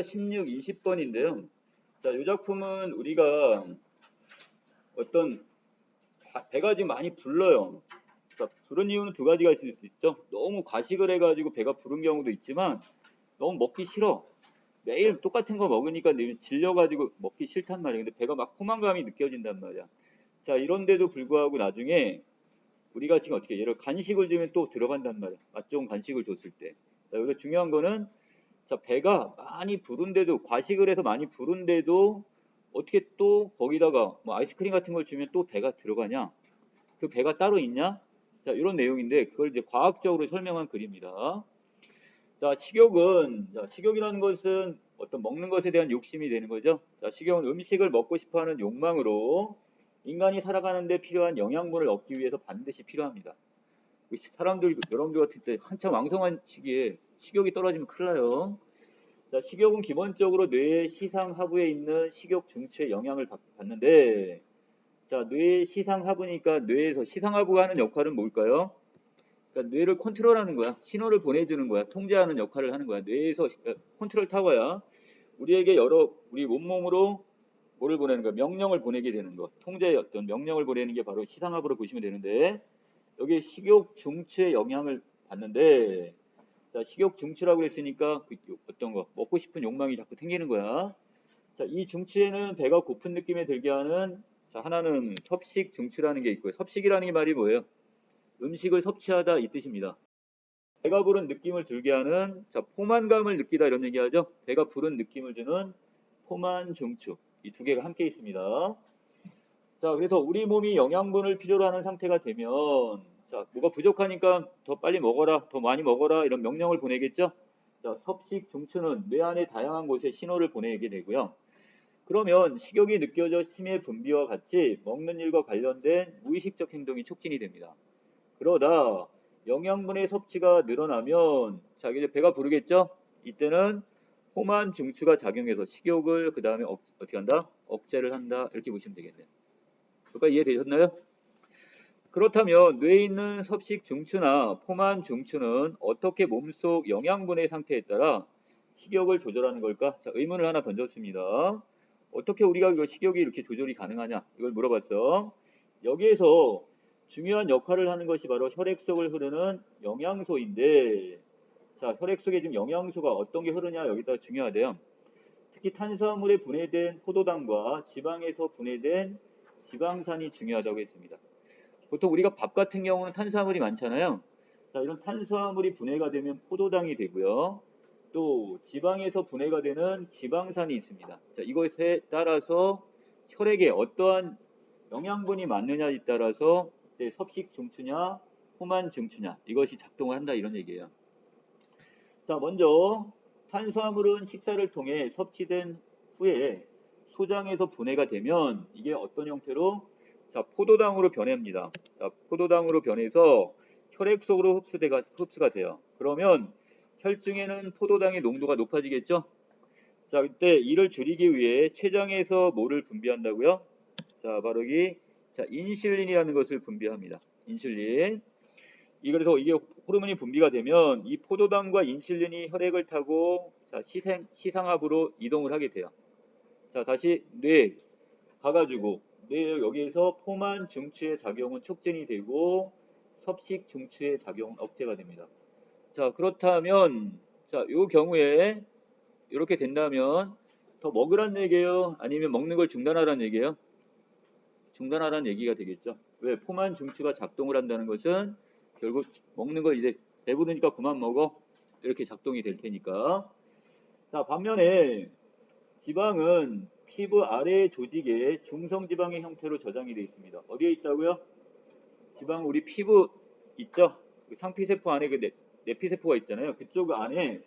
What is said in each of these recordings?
16, 20번인데요. 자, 이 작품은 우리가 어떤 배가 지금 많이 불러요. 자, 부른 이유는 두 가지가 있을 수 있죠. 너무 과식을 해가지고 배가 부른 경우도 있지만 너무 먹기 싫어. 매일 똑같은 거 먹으니까 질려가지고 먹기 싫단 말이야. 근데 배가 막 포만감이 느껴진단 말이야. 자, 이런데도 불구하고 나중에 우리가 지금 어떻게 예를 간식을 주면 또 들어간단 말이야. 맛 좋은 간식을 줬을 때. 자, 여기서 중요한 거는 자, 배가 많이 부른데도 과식을 해서 많이 부른데도 어떻게 또 거기다가 뭐 아이스크림 같은 걸 주면 또 배가 들어가냐? 그 배가 따로 있냐? 자, 이런 내용인데 그걸 이제 과학적으로 설명한 글입니다. 자, 식욕이라는 것은 어떤 먹는 것에 대한 욕심이 되는 거죠. 자, 식욕은 음식을 먹고 싶어하는 욕망으로 인간이 살아가는데 필요한 영양분을 얻기 위해서 반드시 필요합니다. 사람들 여러분들 같은 때 한참 왕성한 시기에 식욕이 떨어지면 큰일 나요. 자, 식욕은 기본적으로 뇌의 시상하부에 있는 식욕 중추의 영향을 받는데, 자, 뇌의 시상하부니까 뇌에서 시상하부가 하는 역할은 뭘까요? 그러니까 뇌를 컨트롤하는 거야. 신호를 보내주는 거야. 통제하는 역할을 하는 거야. 뇌에서 컨트롤 타워야. 우리에게 우리 온몸으로 뭐를 보내는 거야? 명령을 보내게 되는 거. 통제의 어떤 명령을 보내는 게 바로 시상하부로 보시면 되는데, 여기 식욕 중추의 영향을 받는데, 자, 식욕 중추라고 했으니까 어떤 거 먹고 싶은 욕망이 자꾸 생기는 거야. 자, 이 중추에는 배가 고픈 느낌이 들게 하는 자, 하나는 섭식 중추라는 게 있고요. 섭식이라는 게 말이 뭐예요? 음식을 섭취하다 이 뜻입니다. 배가 부른 느낌을 들게 하는 자, 포만감을 느끼다 이런 얘기하죠. 배가 부른 느낌을 주는 포만 중추 이 두 개가 함께 있습니다. 자, 그래서 우리 몸이 영양분을 필요로 하는 상태가 되면 자, 뭐가 부족하니까 더 빨리 먹어라, 더 많이 먹어라 이런 명령을 보내겠죠. 자, 섭식 중추는 뇌 안의 다양한 곳에 신호를 보내게 되고요. 그러면 식욕이 느껴져 심의 분비와 같이 먹는 일과 관련된 무의식적 행동이 촉진이 됩니다. 그러다 영양분의 섭취가 늘어나면 자, 이제 배가 부르겠죠. 이때는 포만 중추가 작용해서 식욕을 그 다음에 어떻게 한다? 억제를 한다 이렇게 보시면 되겠네요. 여기까지 이해되셨나요? 그렇다면 뇌에 있는 섭식 중추나 포만 중추는 어떻게 몸속 영양분의 상태에 따라 식욕을 조절하는 걸까? 자, 의문을 하나 던졌습니다. 어떻게 우리가 이거 식욕이 이렇게 조절이 가능하냐? 이걸 물어봤어. 여기에서 중요한 역할을 하는 것이 바로 혈액 속을 흐르는 영양소인데, 자, 혈액 속에 지금 영양소가 어떤 게 흐르냐 여기다 중요하대요. 특히 탄수화물에 분해된 포도당과 지방에서 분해된 지방산이 중요하다고 했습니다. 보통 우리가 밥 같은 경우는 탄수화물이 많잖아요. 자, 이런 탄수화물이 분해가 되면 포도당이 되고요. 또 지방에서 분해가 되는 지방산이 있습니다. 자, 이것에 따라서 혈액에 어떠한 영양분이 맞느냐에 따라서 섭식 중추냐, 포만 중추냐 이것이 작동을 한다 이런 얘기예요. 자, 먼저 탄수화물은 식사를 통해 섭취된 후에 소장에서 분해가 되면 이게 어떤 형태로 자, 포도당으로 변합니다. 자, 포도당으로 변해서 혈액 속으로 흡수가 돼요. 그러면 혈중에는 포도당의 농도가 높아지겠죠? 자, 그때 이를 줄이기 위해 췌장에서 뭐를 분비한다고요? 자, 바로 자, 인슐린이라는 것을 분비합니다. 인슐린. 그래서 이게 호르몬이 분비가 되면 이 포도당과 인슐린이 혈액을 타고 자, 시상하부로 이동을 하게 돼요. 자, 다시 뇌 가가지고 여기에서 포만 중추의 작용은 촉진이 되고 섭식 중추의 작용은 억제가 됩니다. 자, 그렇다면 자, 이 경우에 이렇게 된다면 더 먹으란 얘기예요? 아니면 먹는 걸 중단하라는 얘기예요? 중단하라는 얘기가 되겠죠. 왜? 포만 중추가 작동을 한다는 것은 결국 먹는 걸 이제 배부르니까 그만 먹어 이렇게 작동이 될 테니까. 자, 반면에 지방은 피부 아래 조직에 중성지방의 형태로 저장이 되어 있습니다. 어디에 있다고요? 지방 우리 피부 있죠? 상피세포 안에 그 내피세포가 있잖아요. 그쪽 안에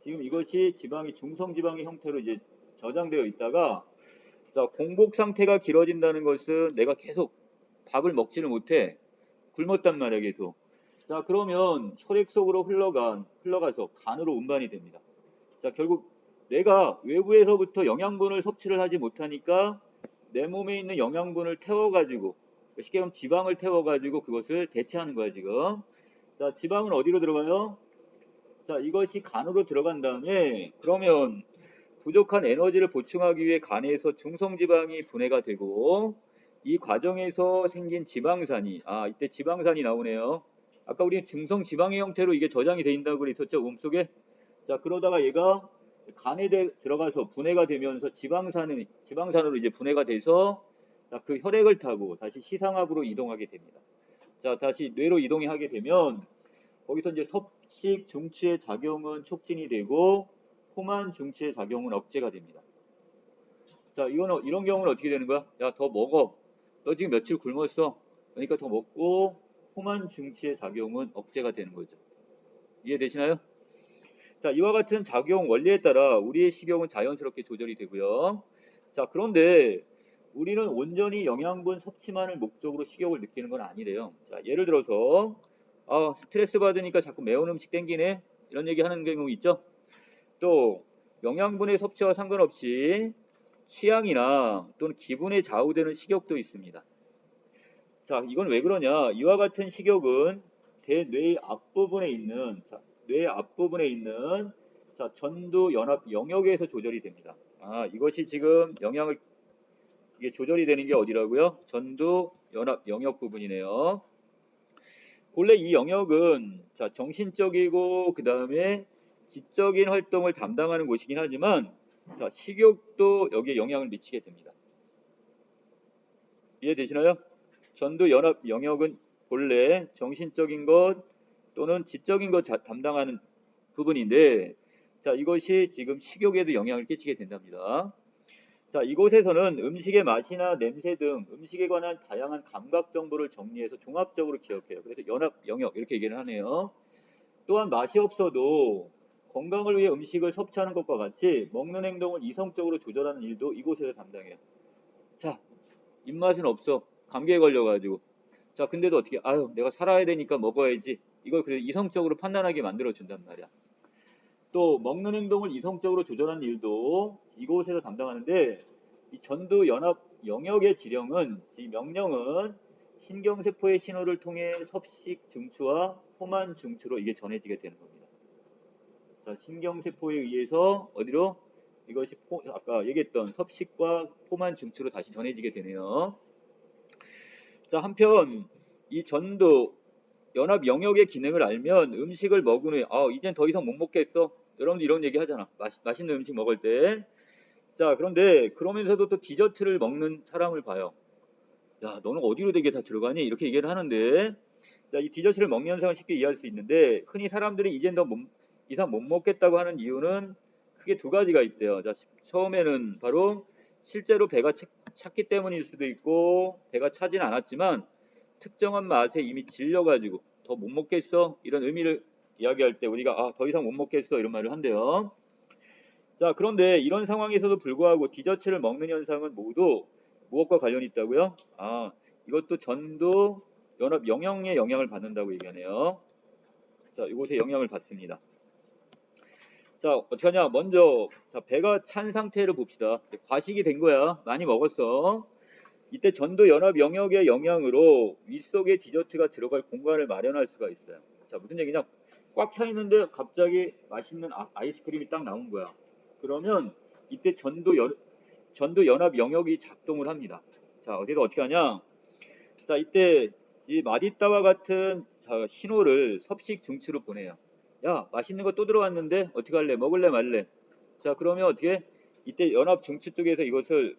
지금 이것이 지방이 중성지방의 형태로 이제 저장되어 있다가 자, 공복 상태가 길어진다는 것은 내가 계속 밥을 먹지를 못해. 굶었단 말이야, 계속. 자, 그러면 혈액 속으로 흘러가서 간으로 운반이 됩니다. 자, 결국 내가 외부에서부터 영양분을 섭취를 하지 못하니까 내 몸에 있는 영양분을 태워가지고, 쉽게 말하면 지방을 태워가지고 그것을 대체하는 거야, 지금. 자, 지방은 어디로 들어가요? 자, 이것이 간으로 들어간 다음에, 그러면 부족한 에너지를 보충하기 위해 간에서 중성지방이 분해가 되고 이 과정에서 생긴 지방산이 이때 지방산이 나오네요. 아까 우리 중성지방의 형태로 이게 저장이 돼 있다고 그랬었죠, 몸속에. 자, 그러다가 얘가 간에 들어가서 분해가 되면서 지방산으로 이제 분해가 돼서 자, 그 혈액을 타고 다시 시상하부로 이동하게 됩니다. 자, 다시 뇌로 이동하게 되면 거기서 이제 섭식 중추의 작용은 촉진이 되고 포만 중추의 작용은 억제가 됩니다. 자, 이런 경우는 어떻게 되는 거야? 야, 더 먹어. 너 지금 며칠 굶었어. 그러니까 더 먹고 포만 중추의 작용은 억제가 되는 거죠. 이해되시나요? 자, 이와 같은 작용 원리에 따라 우리의 식욕은 자연스럽게 조절이 되고요. 자, 그런데 우리는 온전히 영양분 섭취만을 목적으로 식욕을 느끼는 건 아니래요. 자, 예를 들어서 스트레스 받으니까 자꾸 매운 음식 땡기네. 이런 얘기 하는 경우 있죠. 또 영양분의 섭취와 상관없이 취향이나 또는 기분에 좌우되는 식욕도 있습니다. 자, 이건 왜 그러냐? 이와 같은 식욕은 대뇌 앞부분에 있는 전두 연합 영역에서 조절이 됩니다. 이것이 지금 이게 조절이 되는 게 어디라고요? 전두 연합 영역 부분이네요. 본래 이 영역은 정신적이고 그 다음에 지적인 활동을 담당하는 곳이긴 하지만 식욕도 여기에 영향을 미치게 됩니다. 이해되시나요? 전두 연합 영역은 본래 정신적인 것 또는 지적인 것 담당하는 부분인데 이것이 지금 식욕에도 영향을 끼치게 된답니다. 자, 이곳에서는 음식의 맛이나 냄새 등 음식에 관한 다양한 감각 정보를 정리해서 종합적으로 기억해요. 그래서 연합 영역 이렇게 얘기를 하네요. 또한 맛이 없어도 건강을 위해 음식을 섭취하는 것과 같이 먹는 행동을 이성적으로 조절하는 일도 이곳에서 담당해요. 자, 입맛은 없어. 감기에 걸려가지고. 자, 근데도 어떻게, 내가 살아야 되니까 먹어야지. 이걸 그래서 이성적으로 판단하게 만들어준단 말이야. 또 먹는 행동을 이성적으로 조절하는 일도 이곳에서 담당하는데 이 전두 연합 영역의 명령은 신경세포의 신호를 통해 섭식 중추와 포만 중추로 이게 전해지게 되는 겁니다. 자, 신경세포에 의해서 어디로? 이것이 아까 얘기했던 섭식과 포만 중추로 다시 전해지게 되네요. 자, 한편 이 전두 연합 영역의 기능을 알면 음식을 먹은 후에 이젠 더 이상 못 먹겠어. 여러분들 이런 얘기 하잖아. 맛있는 음식 먹을 때. 자, 그런데 그러면서도 또 디저트를 먹는 사람을 봐요. 야, 너는 어디로 되게 다 들어가니? 이렇게 얘기를 하는데 자, 이 디저트를 먹는 현상을 쉽게 이해할 수 있는데 흔히 사람들이 이젠 더 이상 못 먹겠다고 하는 이유는 크게 두 가지가 있대요. 자, 처음에는 바로 실제로 배가 찼기 때문일 수도 있고 배가 차진 않았지만 특정한 맛에 이미 질려가지고 더 못 먹겠어 이런 의미를 이야기할 때 우리가 더 이상 못 먹겠어 이런 말을 한대요. 자, 그런데 이런 상황에서도 불구하고 디저트를 먹는 현상은 모두 무엇과 관련이 있다고요? 이것도 전두 연합 영역에 영향을 받는다고 얘기하네요. 자, 이곳에 영향을 받습니다. 자, 어떻게 하냐? 먼저 배가 찬 상태를 봅시다. 과식이 된 거야. 많이 먹었어. 이때 전두 연합 영역의 영향으로 윗속에 디저트가 들어갈 공간을 마련할 수가 있어요. 자, 무슨 얘기냐? 꽉 차 있는데 갑자기 맛있는 아이스크림이 딱 나온 거야. 그러면 이때 전두 연합 영역이 작동을 합니다. 자, 어떻게 하냐? 자, 이때 이 마디따와 같은 신호를 섭식 중추로 보내요. 야, 맛있는 거 또 들어왔는데 어떻게 할래? 먹을래 말래? 자, 그러면 어떻게? 이때 연합 중추 쪽에서 이것을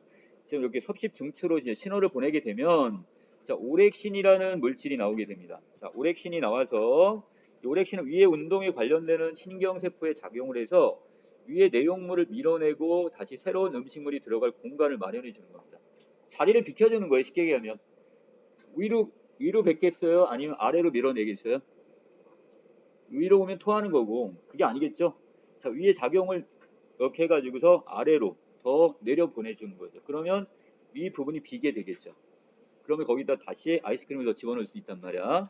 지금 이렇게 섭식 중추로 이제 신호를 보내게 되면 오렉신이라는 물질이 나오게 됩니다. 자, 오렉신이 나와서 이 오렉신은 위의 운동에 관련되는 신경세포에 작용을 해서 위의 내용물을 밀어내고 다시 새로운 음식물이 들어갈 공간을 마련해 주는 겁니다. 자리를 비켜주는 거예요. 쉽게 얘기하면. 위로 뱉겠어요? 아니면 아래로 밀어내겠어요? 위로 오면 토하는 거고 그게 아니겠죠? 자, 위에 작용을 이렇게 해가지고서 아래로 더 내려 보내주는 거죠. 그러면 위 부분이 비게 되겠죠. 그러면 거기다 다시 아이스크림을 더 집어넣을 수 있단 말이야.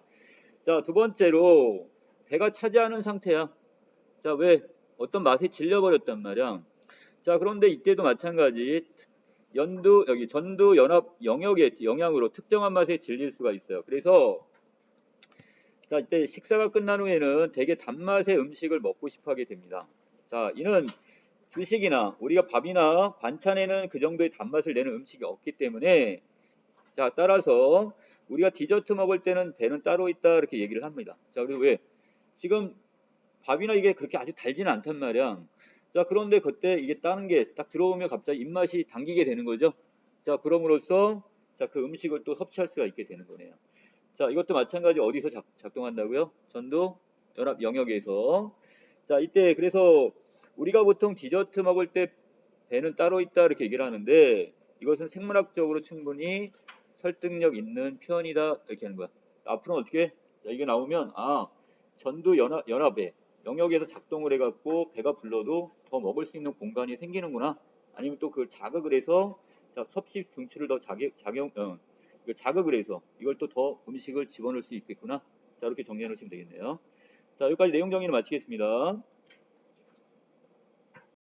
자, 두 번째로 배가 차지 않은 상태야. 자, 왜? 어떤 맛에 질려버렸단 말이야. 자, 그런데 이때도 마찬가지 전두 연합 영역의 영향으로 특정한 맛에 질릴 수가 있어요. 그래서 자, 이때 식사가 끝난 후에는 되게 단맛의 음식을 먹고 싶어 하게 됩니다. 자, 이는 주식이나 우리가 밥이나 반찬에는 그 정도의 단맛을 내는 음식이 없기 때문에 자, 따라서 우리가 디저트 먹을 때는 배는 따로 있다 이렇게 얘기를 합니다. 자, 그리고 왜? 지금 밥이나 이게 그렇게 아주 달지는 않단 말이야. 자, 그런데 그때 이게 따는 게 딱 들어오면 갑자기 입맛이 당기게 되는 거죠. 자, 그럼으로써 자, 그 음식을 또 섭취할 수가 있게 되는 거네요. 자, 이것도 마찬가지 어디서 작동한다고요? 전도 연합 영역에서. 자, 이때 그래서 우리가 보통 디저트 먹을 때 배는 따로 있다 이렇게 얘기를 하는데 이것은 생물학적으로 충분히 설득력 있는 표현이다 이렇게 하는 거야. 앞으로는 어떻게? 자, 이게 나오면 전두 연합에 영역에서 작동을 해갖고 배가 불러도 더 먹을 수 있는 공간이 생기는구나. 아니면 또 그 자극을 해서 자, 섭식 등치를 더 자극을 해서 이걸 또 더 음식을 집어넣을 수 있겠구나. 자, 이렇게 정리해 놓으시면 되겠네요. 자, 여기까지 내용 정리를 마치겠습니다.